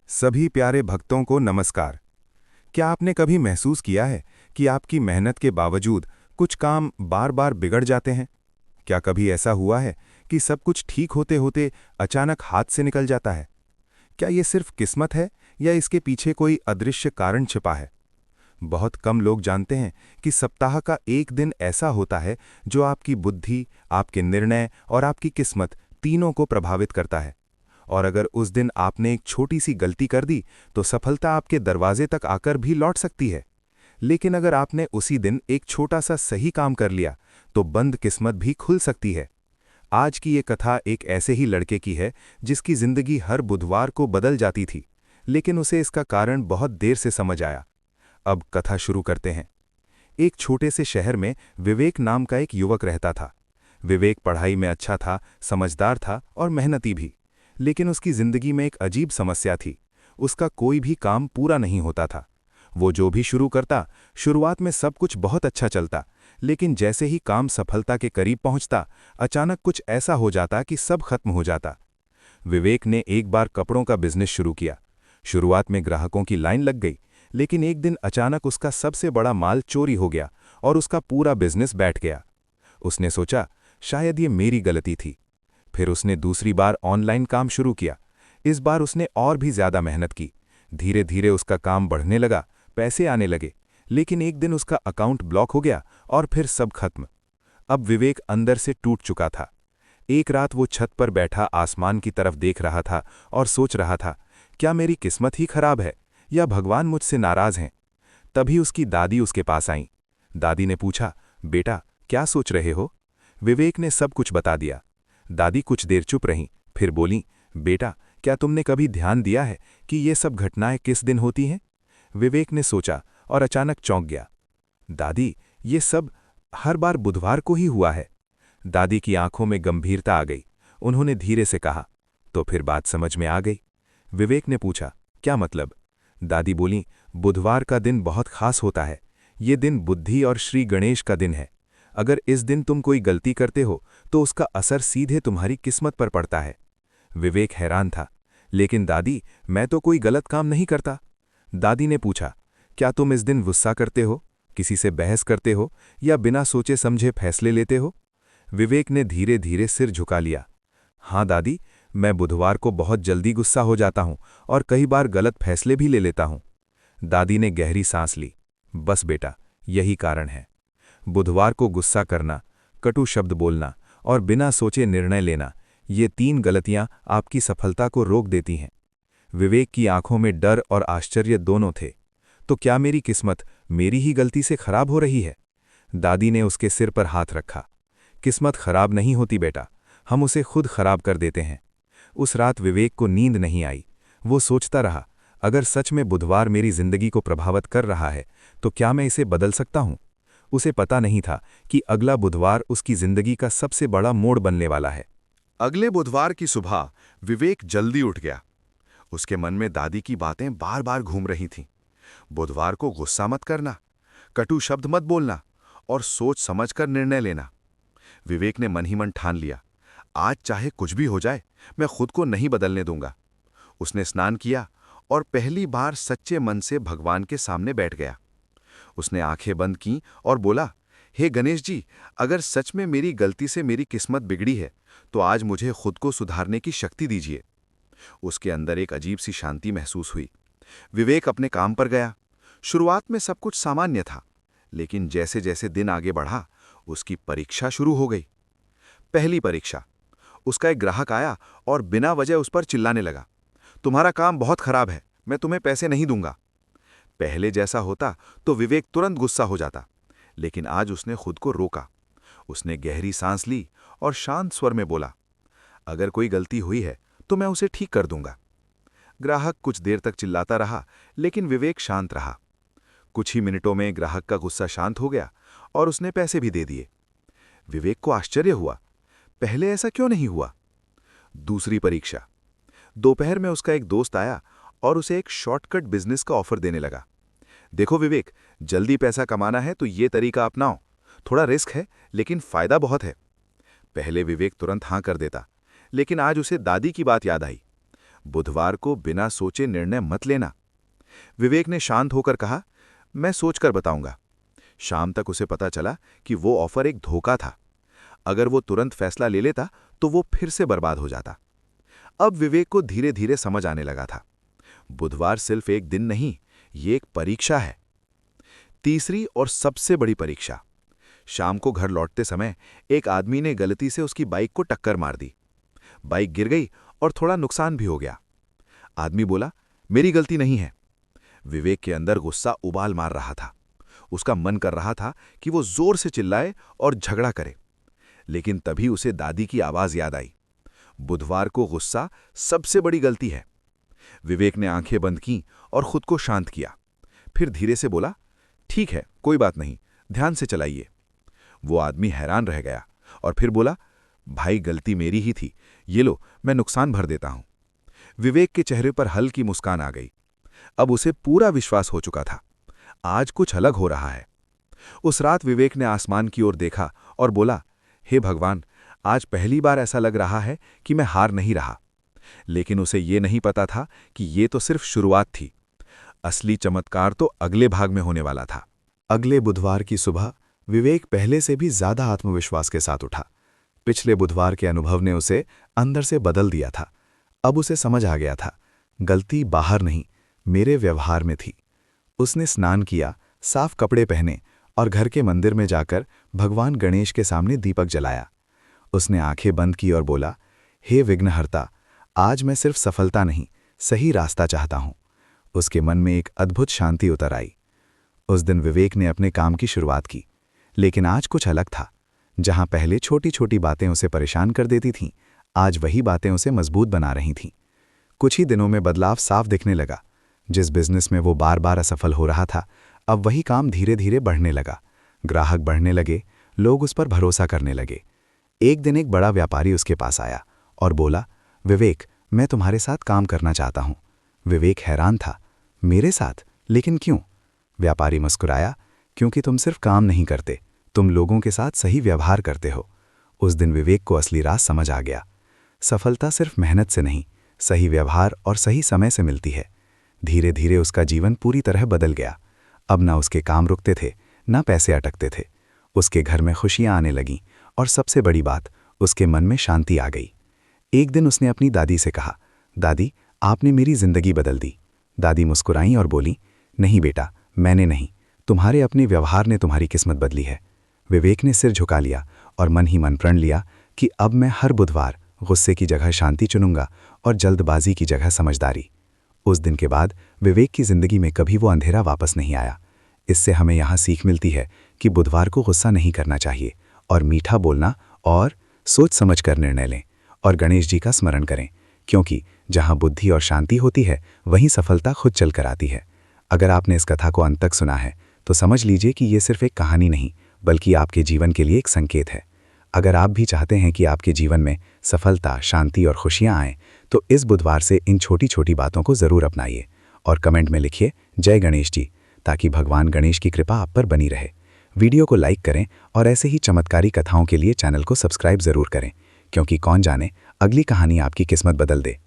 सभी प्यारे भक्तों को नमस्कार। क्या आपने कभी महसूस किया है कि आपकी मेहनत के बावजूद कुछ काम बार बार बिगड़ जाते हैं? क्या कभी ऐसा हुआ है कि सब कुछ ठीक होते होते अचानक हाथ से निकल जाता है? क्या ये सिर्फ किस्मत है या इसके पीछे कोई अदृश्य कारण छिपा है? बहुत कम लोग जानते हैं कि सप्ताह का एक दिन ऐसा होता है जो आपकी बुद्धि, आपके निर्णय और आपकी किस्मत तीनों को प्रभावित करता है। और अगर उस दिन आपने एक छोटी सी गलती कर दी तो सफलता आपके दरवाजे तक आकर भी लौट सकती है। लेकिन अगर आपने उसी दिन एक छोटा सा सही काम कर लिया तो बंद किस्मत भी खुल सकती है। आज की ये कथा एक ऐसे ही लड़के की है जिसकी जिंदगी हर बुधवार को बदल जाती थी, लेकिन उसे इसका कारण बहुत देर से समझ आया। अब कथा शुरू करते हैं। एक छोटे से शहर में विवेक नाम का एक युवक रहता था। विवेक पढ़ाई में अच्छा था, समझदार था और मेहनती भी। लेकिन उसकी जिंदगी में एक अजीब समस्या थी। उसका कोई भी काम पूरा नहीं होता था। वो जो भी शुरू करता, शुरुआत में सब कुछ बहुत अच्छा चलता, लेकिन जैसे ही काम सफलता के करीब पहुंचता, अचानक कुछ ऐसा हो जाता कि सब खत्म हो जाता। विवेक ने एक बार कपड़ों का बिजनेस शुरू किया। शुरुआत में ग्राहकों की लाइन लग गई, लेकिन एक दिन अचानक उसका सबसे बड़ा माल चोरी हो गया और उसका पूरा बिजनेस बैठ गया। उसने सोचा, शायद ये मेरी गलती थी। फिर उसने दूसरी बार ऑनलाइन काम शुरू किया। इस बार उसने और भी ज्यादा मेहनत की। धीरे धीरे उसका काम बढ़ने लगा, पैसे आने लगे, लेकिन एक दिन उसका अकाउंट ब्लॉक हो गया और फिर सब खत्म। अब विवेक अंदर से टूट चुका था। एक रात वो छत पर बैठा आसमान की तरफ देख रहा था और सोच रहा था, क्या मेरी किस्मत ही खराब है या भगवान मुझसे नाराज हैं? तभी उसकी दादी उसके पास आई। दादी ने पूछा, बेटा क्या सोच रहे हो? विवेक ने सब कुछ बता दिया। दादी कुछ देर चुप रहीं, फिर बोलीं, बेटा क्या तुमने कभी ध्यान दिया है कि ये सब घटनाएं किस दिन होती हैं? विवेक ने सोचा और अचानक चौंक गया। दादी, ये सब हर बार बुधवार को ही हुआ है। दादी की आंखों में गंभीरता आ गई। उन्होंने धीरे से कहा, तो फिर बात समझ में आ गई। विवेक ने पूछा, क्या मतलब? दादी बोलीं, बुधवार का दिन बहुत खास होता है। ये दिन बुद्धि और श्री गणेश का दिन है। अगर इस दिन तुम कोई गलती करते हो तो उसका असर सीधे तुम्हारी किस्मत पर पड़ता है। विवेक हैरान था, लेकिन दादी, मैं तो कोई गलत काम नहीं करता। दादी ने पूछा, क्या तुम इस दिन गुस्सा करते हो, किसी से बहस करते हो या बिना सोचे समझे फैसले लेते हो? विवेक ने धीरे धीरे सिर झुका लिया। हाँ दादी, मैं बुधवार को बहुत जल्दी गुस्सा हो जाता हूं और कई बार गलत फैसले भी ले लेता हूं। दादी ने गहरी सांस ली। बस बेटा, यही कारण है। बुधवार को गुस्सा करना, कटु शब्द बोलना और बिना सोचे निर्णय लेना, ये तीन गलतियां आपकी सफलता को रोक देती हैं। विवेक की आंखों में डर और आश्चर्य दोनों थे। तो क्या मेरी किस्मत मेरी ही गलती से खराब हो रही है? दादी ने उसके सिर पर हाथ रखा। किस्मत खराब नहीं होती बेटा, हम उसे खुद खराब कर देते हैं। उस रात विवेक को नींद नहीं आई। वो सोचता रहा, अगर सच में बुधवार मेरी जिंदगी को प्रभावित कर रहा है तो क्या मैं इसे बदल सकता हूं? उसे पता नहीं था कि अगला बुधवार उसकी जिंदगी का सबसे बड़ा मोड़ बनने वाला है। अगले बुधवार की सुबह विवेक जल्दी उठ गया। उसके मन में दादी की बातें बार बार घूम रही थीं। बुधवार को गुस्सा मत करना, कटु शब्द मत बोलना और सोच समझकर निर्णय लेना। विवेक ने मन ही मन ठान लिया, आज चाहे कुछ भी हो जाए, मैं खुद को नहीं बदलने दूंगा। उसने स्नान किया और पहली बार सच्चे मन से भगवान के सामने बैठ गया। उसने आंखें बंद की और बोला, हे गणेश जी, अगर सच में मेरी गलती से मेरी किस्मत बिगड़ी है तो आज मुझे खुद को सुधारने की शक्ति दीजिए। उसके अंदर एक अजीब सी शांति महसूस हुई। विवेक अपने काम पर गया। शुरुआत में सब कुछ सामान्य था, लेकिन जैसे जैसे दिन आगे बढ़ा, उसकी परीक्षा शुरू हो गई। पहली परीक्षा, उसका एक ग्राहक आया और बिना वजह उस पर चिल्लाने लगा, तुम्हारा काम बहुत खराब है, मैं तुम्हें पैसे नहीं दूंगा। पहले जैसा होता तो विवेक तुरंत गुस्सा हो जाता, लेकिन आज उसने खुद को रोका। उसने गहरी सांस ली और शांत स्वर में बोला, अगर कोई गलती हुई है तो मैं उसे ठीक कर दूंगा। ग्राहक कुछ देर तक चिल्लाता रहा, लेकिन विवेक शांत रहा। कुछ ही मिनटों में ग्राहक का गुस्सा शांत हो गया और उसने पैसे भी दे दिए। विवेक को आश्चर्य हुआ, पहले ऐसा क्यों नहीं हुआ? दूसरी परीक्षा, दोपहर में उसका एक दोस्त आया और उसे एक शॉर्टकट बिजनेस का ऑफर देने लगा। देखो विवेक, जल्दी पैसा कमाना है तो ये तरीका अपनाओ। थोड़ा रिस्क है, लेकिन फायदा बहुत है। पहले विवेक तुरंत हां कर देता, लेकिन आज उसे दादी की बात याद आई। बुधवार को बिना सोचे निर्णय मत लेना। विवेक ने शांत होकर कहा, मैं सोचकर बताऊंगा। शाम तक उसे पता चला कि वो ऑफर एक धोखा था। अगर वो तुरंत फैसला ले लेता तो वो फिर से बर्बाद हो जाता। अब विवेक को धीरे धीरे समझ आने लगा था, बुधवार सिर्फ एक दिन नहीं, ये एक परीक्षा है। तीसरी और सबसे बड़ी परीक्षा। शाम को घर लौटते समय एक आदमी ने गलती से उसकी बाइक को टक्कर मार दी। बाइक गिर गई और थोड़ा नुकसान भी हो गया। आदमी बोला, मेरी गलती नहीं है। विवेक के अंदर गुस्सा उबाल मार रहा था। उसका मन कर रहा था कि वो जोर से चिल्लाए और झगड़ा करे, लेकिन तभी उसे दादी की आवाज याद आई, बुधवार को गुस्सा सबसे बड़ी गलती है। विवेक ने आंखें बंद की और खुद को शांत किया। फिर धीरे से बोला, ठीक है, कोई बात नहीं, ध्यान से चलाइए। वो आदमी हैरान रह गया और फिर बोला, भाई गलती मेरी ही थी, ये लो मैं नुकसान भर देता हूं। विवेक के चेहरे पर हल्की मुस्कान आ गई। अब उसे पूरा विश्वास हो चुका था, आज कुछ अलग हो रहा है। उस रात विवेक ने आसमान की ओर देखा और बोला, हे भगवान, आज पहली बार ऐसा लग रहा है कि मैं हार नहीं रहा। लेकिन उसे ये नहीं पता था कि ये तो सिर्फ शुरुआत थी। असली चमत्कार तो अगले भाग में होने वाला था। अगले बुधवार की सुबह विवेक पहले से भी ज्यादा आत्मविश्वास के साथ उठा। पिछले बुधवार के अनुभव ने उसे अंदर से बदल दिया था। अब उसे समझ आ गया था, गलती बाहर नहीं, मेरे व्यवहार में थी। उसने स्नान किया, साफ कपड़े पहने और घर के मंदिर में जाकर भगवान गणेश के सामने दीपक जलाया। उसने आंखें बंद की और बोला, हे विघ्नहर्ता, आज मैं सिर्फ सफलता नहीं, सही रास्ता चाहता हूं। उसके मन में एक अद्भुत शांति उतर आई। उस दिन विवेक ने अपने काम की शुरुआत की, लेकिन आज कुछ अलग था। जहां पहले छोटी छोटी बातें उसे परेशान कर देती थीं, आज वही बातें उसे मजबूत बना रही थीं। कुछ ही दिनों में बदलाव साफ दिखने लगा। जिस बिजनेस में वो बार बार असफल हो रहा था, अब वही काम धीरे धीरे बढ़ने लगा। ग्राहक बढ़ने लगे, लोग उस पर भरोसा करने लगे। एक दिन एक बड़ा व्यापारी उसके पास आया और बोला, विवेक, मैं तुम्हारे साथ काम करना चाहता हूं। विवेक हैरान था, मेरे साथ? लेकिन क्यों? व्यापारी मुस्कुराया, क्योंकि तुम सिर्फ काम नहीं करते, तुम लोगों के साथ सही व्यवहार करते हो। उस दिन विवेक को असली राज समझ आ गया। सफलता सिर्फ मेहनत से नहीं, सही व्यवहार और सही समय से मिलती है। धीरे धीरे उसका जीवन पूरी तरह बदल गया। अब ना उसके काम रुकते थे, ना पैसे अटकते थे। उसके घर में खुशियां आने लगीं और सबसे बड़ी बात, उसके मन में शांति आ गई। एक दिन उसने अपनी दादी से कहा, दादी, आपने मेरी जिंदगी बदल दी। दादी मुस्कुराईं और बोली, नहीं बेटा, मैंने नहीं, तुम्हारे अपने व्यवहार ने तुम्हारी किस्मत बदली है। विवेक ने सिर झुका लिया और मन ही मन प्रण लिया कि अब मैं हर बुधवार गुस्से की जगह शांति चुनूंगा और जल्दबाजी की जगह समझदारी। उस दिन के बाद विवेक की जिंदगी में कभी वो अंधेरा वापस नहीं आया। इससे हमें यहाँ सीख मिलती है कि बुधवार को गुस्सा नहीं करना चाहिए और मीठा बोलना और सोच समझ कर निर्णय लें और गणेश जी का स्मरण करें, क्योंकि जहाँ बुद्धि और शांति होती है वहीं सफलता खुद चल कर आती है। अगर आपने इस कथा को अंत तक सुना है तो समझ लीजिए कि ये सिर्फ एक कहानी नहीं, बल्कि आपके जीवन के लिए एक संकेत है। अगर आप भी चाहते हैं कि आपके जीवन में सफलता, शांति और खुशियां आएं, तो इस बुधवार से इन छोटी छोटी बातों को ज़रूर अपनाइए और कमेंट में लिखिए जय गणेश जी, ताकि भगवान गणेश की कृपा आप पर बनी रहे। वीडियो को लाइक करें और ऐसे ही चमत्कारी कथाओं के लिए चैनल को सब्सक्राइब ज़रूर करें, क्योंकि कौन जाने अगली कहानी आपकी किस्मत बदल दे।